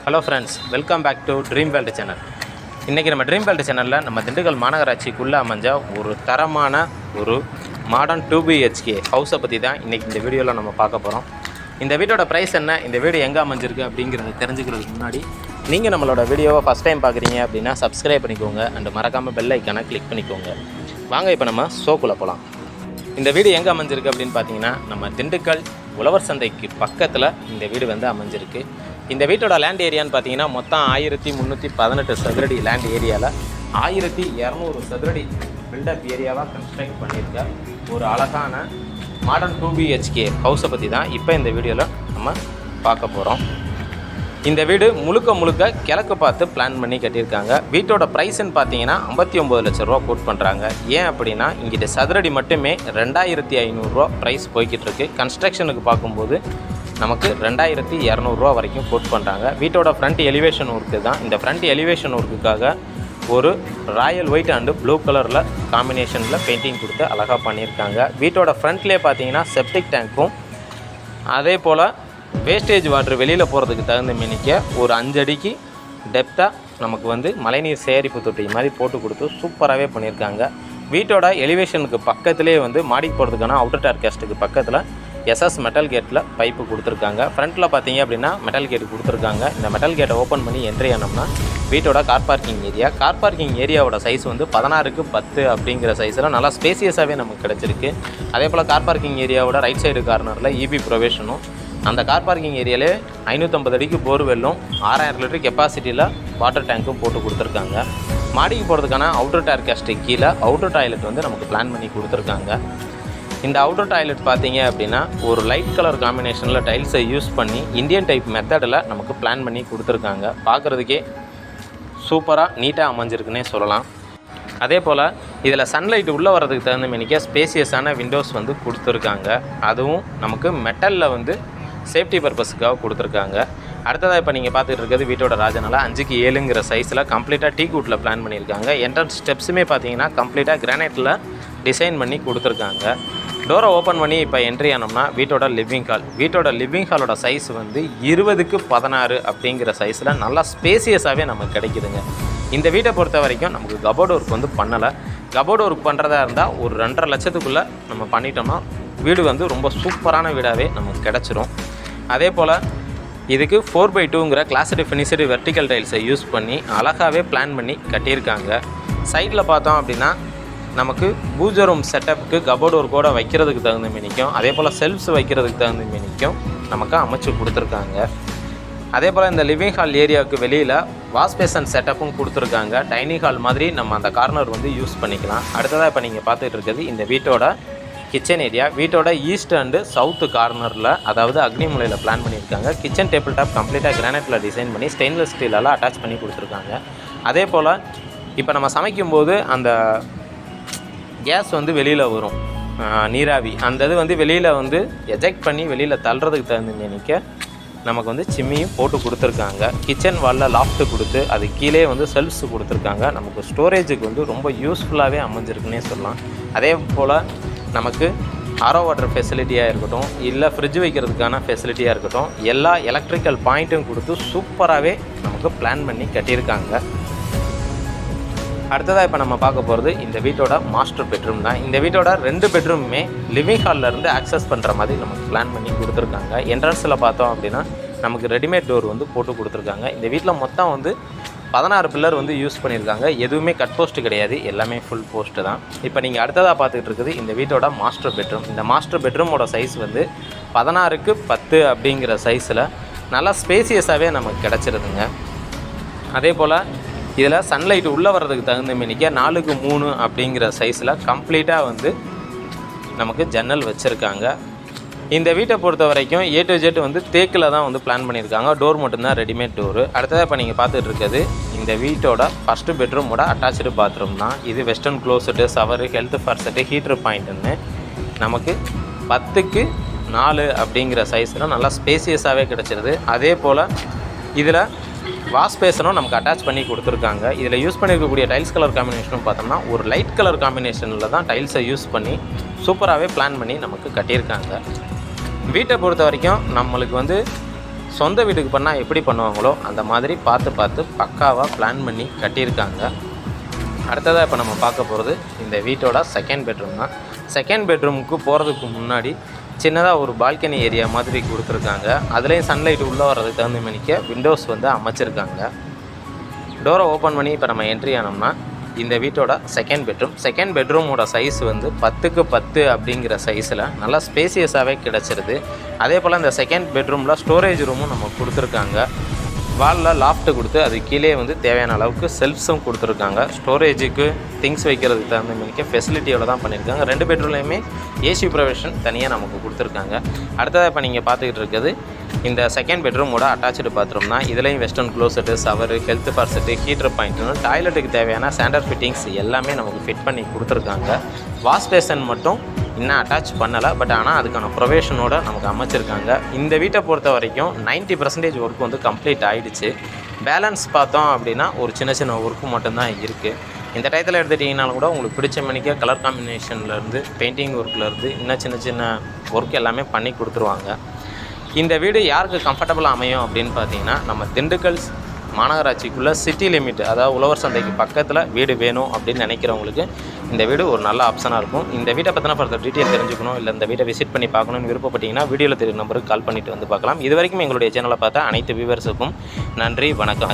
Hello friends, welcome back to dream world channel. இன்றைக்கி நம்ம dream world சேனலில் நம்ம திண்டுக்கல் மாநகராட்சிக்குள்ளே அமைஞ்ச ஒரு தரமான ஒரு மாடர்ன் 2BHK ஹவுஸை பற்றி தான் இன்றைக்கி இந்த வீடியோவில் நம்ம பார்க்க போகிறோம். இந்த வீட்டோட ப்ரைஸ் என்ன, இந்த வீடு எங்கே அமைஞ்சிருக்கு அப்படிங்கிறத தெரிஞ்சுக்கிறதுக்கு முன்னாடி நீங்கள் நம்மளோட வீடியோவை ஃபஸ்ட் டைம் பார்க்குறீங்க அப்படின்னா சப்ஸ்கிரைப் பண்ணிக்கோங்க அண்ட் மறக்காமல் பெல் ஐக்கானை கிளிக் பண்ணிக்கோங்க. வாங்க இப்போ நம்ம ஷோக்குள்ளே போகலாம். இந்த வீடு எங்கே அமைஞ்சிருக்கு அப்படின்னு பார்த்தீங்கன்னா நம்ம திண்டுக்கல் உழவர் சந்தைக்கு பக்கத்தில் இந்த வீடு வந்து அமைஞ்சிருக்கு. இந்த வீட்டோட லேண்ட் ஏரியான்னு பார்த்தீங்கன்னா மொத்தம் 1318 சதுரடி லேண்ட் ஏரியாவில் 1200 சதுரடி பில்டப் ஏரியாவாக கன்ஸ்ட்ரக்ட் பண்ணியிருக்க ஒரு அழகான மாடர்ன் 2BHK ஹவுஸை பற்றி தான் இப்போ இந்த வீடியோவில் நம்ம பார்க்க போகிறோம். இந்த வீடு முழுக்க கிழக்கு பார்த்து பிளான் பண்ணி கட்டியிருக்காங்க. வீட்டோட ப்ரைஸ்ன்னு பார்த்தீங்கன்னா 59 லட்ச ரூபா கோட் பண்ணுறாங்க. ஏன் அப்படின்னா இங்கிட்ட சதுரடி மட்டுமே 2500 ரூபா ப்ரைஸ் போய்கிட்டு இருக்குது. கன்ஸ்ட்ரக்ஷனுக்கு பார்க்கும்போது நமக்கு 2200 ரூபா வரைக்கும் கோட் பண்ணுறாங்க. வீட்டோட ஃப்ரண்ட் எலிவேஷன் ஒர்க்கு தான். இந்த ஃப்ரண்ட் எலிவேஷன் ஒர்க்குக்காக ஒரு ராயல் ஒயிட் அண்டு ப்ளூ கலரில் காம்பினேஷனில் பெயிண்டிங் கொடுத்து அழகாக பண்ணியிருக்காங்க. வீட்டோட ஃப்ரண்ட்லேயே பார்த்தீங்கன்னா செப்டிக் டேங்க்கும் அதே போல் வேஸ்டேஜ் வாட்டர் வெளியில் போகிறதுக்கு தகுந்த மினிக்க ஒரு 5 அடிக்கு டெப்த்தாக நமக்கு வந்து மழைநீர் சேகரிப்பு தொட்டி மாதிரி போட்டு கொடுத்து சூப்பராகவே பண்ணியிருக்காங்க. வீட்டோட எலிவேஷனுக்கு பக்கத்துலேயே வந்து மாடிக்கு போகிறதுக்கான அவுட்டர் டார் கேஸ்ட்டுக்கு பக்கத்தில் எஸ்எஸ் மெட்டல் கேட்டில் பைப்பு கொடுத்துருக்காங்க. ஃப்ரண்ட்டில் பார்த்தீங்க அப்படின்னா மெட்டல் கேட்டு கொடுத்துருக்காங்க. இந்த மெட்டல் கேட்டை ஓப்பன் பண்ணி என்ட்ரி ஆனோம்னா வீட்டோட car parking area. Car parking ஏரியாவோட சைஸ் வந்து 16x10 அப்படிங்கிற சைஸில் நல்லா ஸ்பேசியஸாகவே நமக்கு கிடச்சிருக்கு. அதே போல் கார் பார்க்கிங் ஏரியாவோட ரைட் சைடு கார்னரில் இபி ப்ரொவேஷனும் அந்த கார் பார்க்கிங் ஏரியாவிலே 550 அடிக்கு போர்வெல்லும் 6000 லிட்டர் கெப்பாசிட்டியில் வாட்டர் டேங்க்கும் போட்டு கொடுத்துருக்காங்க. மாடிக்கு போகிறதுக்கான அவுட்டர் டார் கேஸ்ட்டு கீழே அவுட்டர் டாய்லெட் வந்து நமக்கு பிளான் பண்ணி கொடுத்துருக்காங்க. இந்த அவுட்டர் டாய்லெட் பார்த்தீங்க அப்படின்னா ஒரு லைட் கலர் காம்பினேஷனில் டைல்ஸை யூஸ் பண்ணி இந்தியன் டைப் மெத்தடில் நமக்கு பிளான் பண்ணி கொடுத்துருக்காங்க. பார்க்குறதுக்கே சூப்பராக நீட்டாக அமைஞ்சிருக்குன்னே சொல்லலாம். அதே போல் இதில் சன்லைட் உள்ளே வர்றதுக்கு தகுந்த மினிக்க ஸ்பேசியஸான விண்டோஸ் வந்து கொடுத்துருக்காங்க. அதுவும் நமக்கு மெட்டலில் வந்து சேஃப்டி பர்பஸுக்காக கொடுத்துருக்காங்க. அடுத்ததாக இப்போ நீங்கள் பார்த்துட்டு இருக்கிறது வீட்டோட ராஜனால 5x7ங்கிற சைஸில் கம்ப்ளீட்டாக டீ கூட்டில் பிளான் பண்ணியிருக்காங்க. என்ட்ரன்ஸ் ஸ்டெப்ஸுமே பார்த்தீங்கன்னா கம்ப்ளீட்டாக கிரானைட்டில் டிசைன் பண்ணி கொடுத்துருக்காங்க. டோரை ஓப்பன் பண்ணி இப்போ என்ட்ரி ஆனோம்னா வீட்டோட லிவிங் ஹால். வீட்டோட லிவிங் ஹாலோட சைஸ் வந்து 20x16 அப்படிங்கிற சைஸில் நல்லா ஸ்பேசியஸாகவே நமக்கு கிடைக்குதுங்க. இந்த வீட்டை பொறுத்த வரைக்கும் நமக்கு கபோர்டு ஒர்க் வந்து பண்ணலை. கபோர்டு ஒர்க் பண்ணுறதா இருந்தால் ஒரு 2.5 லட்சத்துக்குள்ளே நம்ம பண்ணிட்டோம்னா வீடு வந்து ரொம்ப சூப்பரான வீடாகவே நமக்கு கிடச்சிரும். அதே போல் இதுக்கு 4x2ங்கிற கிளாஸ்டு ஃபினிஷ்டு வெர்டிக்கல் டைல்ஸை யூஸ் பண்ணி அழகாகவே பிளான் பண்ணி கட்டியிருக்காங்க. சைடில் பார்த்தோம் அப்படின்னா நமக்கு பூஜை ரூம் செட்டப்புக்கு கபோர்டு ஒர்க்கோடு வைக்கிறதுக்கு தகுந்த மினிக்கும் அதே போல் செல்ஃப்ஸ் வைக்கிறதுக்கு தகுந்த மினிக்கும் நமக்கு அமைச்சு கொடுத்துருக்காங்க. அதே போல் இந்த லிவிங் ஹால் ஏரியாவுக்கு வெளியில் வாஷ் பேசன் செட்டப்பும் கொடுத்துருக்காங்க. டைனிங் ஹால் மாதிரி நம்ம அந்த கார்னர் வந்து யூஸ் பண்ணிக்கலாம். அடுத்ததாக இப்போ நீங்கள் பார்த்துட்டு இருக்கிறது இந்த வீட்டோட கிச்சன் ஏரியா. வீட்டோட ஈஸ்ட் அண்டு சவுத்து கார்னரில் அதாவது அக்னிமூலையில் பிளான் பண்ணியிருக்காங்க. கிச்சன் டேபிள் டாப் கம்ப்ளீட்டாக கிரானைட்டில் டிசைன் பண்ணி ஸ்டெயின்லெஸ் ஸ்டீலால் அட்டாச் பண்ணி கொடுத்துருக்காங்க. அதே போல் இப்போ நம்ம சமைக்கும்போது அந்த கேஸ் வந்து வெளியில் வரும், நீராவி அந்த இது வந்து வெளியில் வந்து எஜெக்ட் பண்ணி வெளியில் தள்ளுறதுக்கு தகுந்த நினைக்க நமக்கு வந்து சிம்மியும் போட்டு கொடுத்துருக்காங்க. கிச்சன் வாலில் லாஃப்ட்டு கொடுத்து அது கீழே வந்து செல்ஃப்ஸ் கொடுத்துருக்காங்க. நமக்கு ஸ்டோரேஜுக்கு வந்து ரொம்ப யூஸ்ஃபுல்லாகவே அமைஞ்சிருக்குன்னே சொல்லலாம். அதே போல் நமக்கு ஆரோ வாட்டர் ஃபெசிலிட்டியாக இருக்கட்டும் இல்லை ஃப்ரிட்ஜ் வைக்கிறதுக்கான ஃபெசிலிட்டியாக இருக்கட்டும் எல்லா எலக்ட்ரிக்கல் பாயிண்ட்டும் கொடுத்து சூப்பராகவே நமக்கு பிளான் பண்ணி கட்டியிருக்காங்க. அடுத்ததாக இப்போ நம்ம பார்க்க போகிறது இந்த வீட்டோட மாஸ்டர் பெட்ரூம் தான். இந்த வீட்டோட 2 பெட்ரூமுமே லிவிங் ஹாலிலேருந்து ஆக்சஸ் பண்ணுற மாதிரி நமக்கு பிளான் பண்ணி கொடுத்துருக்காங்க. என்ட்ரன்ஸில் பார்த்தோம் அப்படின்னா நமக்கு ரெடிமேட் டோர் வந்து போட்டு கொடுத்துருக்காங்க. இந்த வீட்டில் மொத்தம் வந்து 16 பில்லர் வந்து யூஸ் பண்ணியிருக்காங்க. எதுவுமே கட் போஸ்ட்டு கிடையாது, எல்லாமே ஃபுல் போஸ்ட்டு தான். இப்போ நீங்கள் அடுத்ததாக பார்த்துக்கிட்டு இருக்குது இந்த வீட்டோட மாஸ்டர் பெட்ரூம். இந்த மாஸ்டர் பெட்ரூமோட சைஸ் வந்து 16x10 அப்படிங்கிற சைஸில் நல்லா ஸ்பேசியஸாகவே நமக்கு கிடச்சிருதுங்க. அதே போல் இதில் சன்லைட் உள்ளே வர்றதுக்கு தகுந்த மினிக்க 4x3 அப்படிங்கிற சைஸில் கம்ப்ளீட்டாக வந்து நமக்கு ஜன்னல் வச்சுருக்காங்க. இந்த வீட்டை பொறுத்த வரைக்கும் A to Z வந்து தேக்கில் தான் வந்து பிளான் பண்ணியிருக்காங்க. டோர் மட்டும்தான் ரெடிமேட் டோரு. அடுத்ததாக இப்போ நீங்கள் பார்த்துட்டு இருக்கிறது இந்த வீட்டோட ஃபஸ்ட்டு பெட்ரூமோட அட்டாச்சு பாத்ரூம் தான். இது வெஸ்டர்ன் க்ளோசெட்டு, ஷவரு, ஹெல்த் ஃபர்செட்டு, ஹீட்ரு பாயிண்ட்டுன்னு நமக்கு 10x4 அப்படிங்கிற சைஸில் நல்லா ஸ்பேசியஸாகவே கிடச்சிருது. அதே போல் இதில் வாஷ் பேசனும் நமக்கு அட்டாச் பண்ணி கொடுத்துருக்காங்க. இதில் யூஸ் பண்ணியிருக்கக்கூடிய டைல்ஸ் கலர் காம்பினேஷனும் பார்த்தோம்னா ஒரு லைட் கலர் காம்பினேஷனில் தான் டைல்ஸை யூஸ் பண்ணி சூப்பராகவே பிளான் பண்ணி நமக்கு கட்டியிருக்காங்க. வீட்டை பொறுத்த வரைக்கும் நம்மளுக்கு வந்து சொந்த வீட்டுக்கு பண்ணால் எப்படி பண்ணுவாங்களோ அந்த மாதிரி பார்த்து பக்காவாக பிளான் பண்ணி கட்டியிருக்காங்க. அடுத்ததாக இப்போ நம்ம பார்க்க போகிறது இந்த வீட்டோட செகண்ட் பெட்ரூம் தான். செகண்ட் பெட்ரூமுக்கு போகிறதுக்கு முன்னாடி சின்னதாக ஒரு பால்கனி ஏரியா மாதிரி கொடுத்துருக்காங்க. அதுலேயும் சன்லைட் உள்ளே வர்றதுக்கு தகுந்த மணிக்க விண்டோஸ் வந்து அமைச்சிருக்காங்க. டோரை ஓப்பன் பண்ணி இப்போ நம்ம என்ட்ரி ஆனோம்னா இந்த வீட்டோட செகண்ட் பெட்ரூமோட சைஸ் வந்து 10க்கு 10 அப்படிங்கிற சைஸில் நல்லா ஸ்பேசியஸாகவே கிடச்சிருது. அதே போல் இந்த செகண்ட் பெட்ரூமில் ஸ்டோரேஜ் ரூமும் நம்ம கொடுத்துருக்காங்க. வாலில் லாஃப்ட்டு கொடுத்து அது கீழே வந்து தேவையான அளவுக்கு செல்ஃப்ஸும் கொடுத்துருக்காங்க. ஸ்டோரேஜுக்கு திங்ஸ் வைக்கிறதுக்கு தகுந்த மாதிரி ஃபெசிலிட்டியோடு தான் பண்ணியிருக்காங்க. 2 பெட்ரூம்லேயுமே ஏசி ப்ரொவிஷன் தனியாக நமக்கு கொடுத்துருக்காங்க. அடுத்ததாக இப்போ நீங்கள் பார்த்துக்கிட்டு இருக்குது இந்த செகண்ட் பெட்ரூமோட அட்டாச்சு பாத்ரூம் தான். இதுலேயும் western closet, shower, health faucet, heater பாயிண்ட்னு டாய்லெட்டுக்கு தேவையான ஸ்டாண்டர்ட் ஃபிட்டிங்ஸ் எல்லாமே நமக்கு ஃபிட் பண்ணி கொடுத்துருக்காங்க. வாஷ் பேசன் மட்டும் இன்னும் அட்டாச் பண்ணலை, பட் ஆனால் அதுக்கான ப்ரொவிஷனோடு நமக்கு அமைச்சிருக்காங்க. இந்த வீட்டை பொறுத்த வரைக்கும் 90% ஒர்க் வந்து கம்ப்ளீட் ஆகிடுச்சு. பேலன்ஸ் பார்த்தோம் அப்படின்னா ஒரு சின்ன ஒர்க்கு மட்டும்தான் இருக்குது. இந்த டயத்தில் எடுத்துட்டிங்கனாலும் கூட உங்களுக்கு பிடிச்ச மணிக்க கலர் காம்பினேஷன்லேருந்து பெயிண்டிங் ஒர்க்லேருந்து இன்னும் சின்ன ஒர்க் எல்லாமே பண்ணி கொடுத்துருவாங்க. இந்த வீடு யாருக்கு கம்ஃபர்டபுளாக அமையும் அப்படின்னு பார்த்தீங்கன்னா, நம்ம திண்டுக்கல் மாநகராட்சிக்குள்ளே சிட்டி லிமிட், அதாவது உழவர் சந்தைக்கு பக்கத்தில் வீடு வேணும் அப்படின்னு நினைக்கிறவங்களுக்கு இந்த வீடு ஒரு நல்ல ஆப்ஷனாக இருக்கும். இந்த வீட்டை பற்றின ஃபர்தர் டீட்டெயில் தெரிஞ்சுக்கணும், இல்லை இந்த வீட்டை விசிட் பண்ணி பார்க்கணுன்னு விருப்பப்பட்டீங்கன்னா வீடியோவில் தெரியும் நம்பருக்கு கால் பண்ணிவிட்டு வந்து பார்க்கலாம். இது வரைக்கும் எங்களுடைய சேனலை பார்த்தா அனைத்து வியூவர்ஸுக்கும் நன்றி, வணக்கம்.